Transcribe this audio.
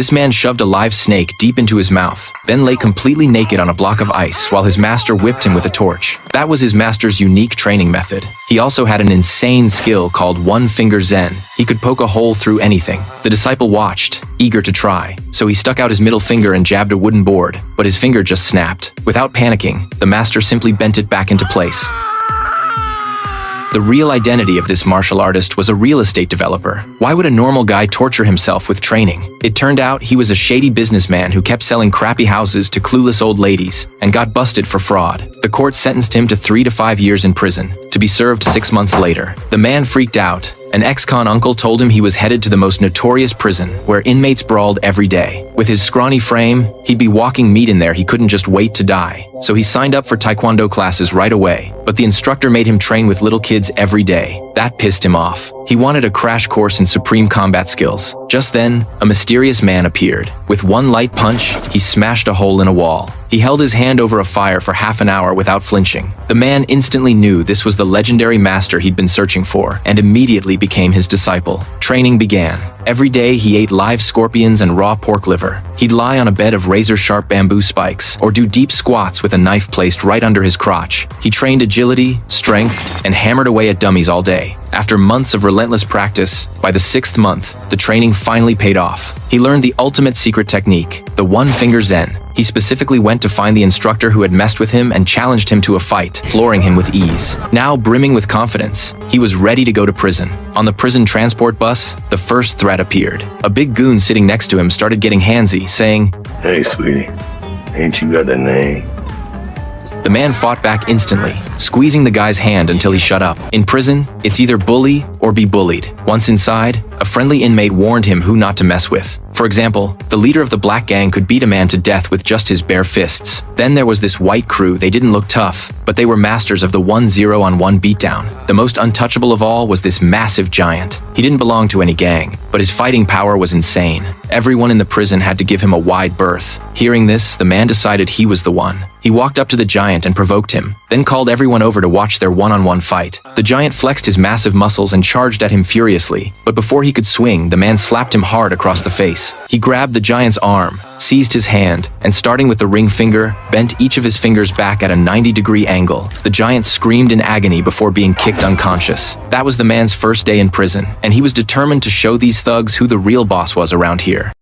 This man shoved a live snake deep into his mouth, then lay completely naked on a block of ice while his master whipped him with a torch. That was his master's unique training method. He also had an insane skill called one-finger Zen. He could poke a hole through anything. The disciple watched, eager to try, so he stuck out his middle finger and jabbed a wooden board, but his finger just snapped. Without panicking, the master simply bent it back into place. The real identity of this martial artist was a real estate developer. Why would a normal guy torture himself with training? It turned out he was a shady businessman who kept selling crappy houses to clueless old ladies and got busted for fraud. The court sentenced him to 3 to 5 years in prison, to be served 6 months later. The man freaked out. An ex-con uncle told him he was headed to the most notorious prison, where inmates brawled every day. With his scrawny frame, he'd be walking meat in there. He couldn't just wait to die. So he signed up for taekwondo classes right away, but the instructor made him train with little kids every day. That pissed him off. He wanted a crash course in supreme combat skills. Just then, a mysterious man appeared. With one light punch, he smashed a hole in a wall. He held his hand over a fire for half an hour without flinching. The man instantly knew this was the legendary master he'd been searching for, and immediately became his disciple. Training began. Every day he ate live scorpions and raw pork liver. He'd lie on a bed of razor-sharp bamboo spikes, or do deep squats with a knife placed right under his crotch. He trained agility, strength, and hammered away at dummies all day. After months of relentless practice, by the 6th month, the training finally paid off. He learned the ultimate secret technique, the one-finger Zen. He specifically went to find the instructor who had messed with him and challenged him to a fight, flooring him with ease. Now brimming with confidence, he was ready to go to prison. On the prison transport bus, the first threat appeared. A big goon sitting next to him started getting handsy, saying, "Hey, sweetie, ain't you got a name?" The man fought back instantly, squeezing the guy's hand until he shut up. In prison, it's either bully or be bullied. Once inside, a friendly inmate warned him who not to mess with. For example, the leader of the black gang could beat a man to death with just his bare fists. Then there was this white crew. They didn't look tough, but they were masters of the 1-0-on-1 beatdown. The most untouchable of all was this massive giant. He didn't belong to any gang, but his fighting power was insane. Everyone in the prison had to give him a wide berth. Hearing this, the man decided he was the one. He walked up to the giant and provoked him, then called everyone over to watch their one-on-one fight. The giant flexed his massive muscles and charged at him furiously, but before he could swing, the man slapped him hard across the face. He grabbed the giant's arm, seized his hand, and starting with the ring finger, bent each of his fingers back at a 90-degree angle. The giant screamed in agony before being kicked unconscious. That was the man's first day in prison, and he was determined to show these thugs who the real boss was around here.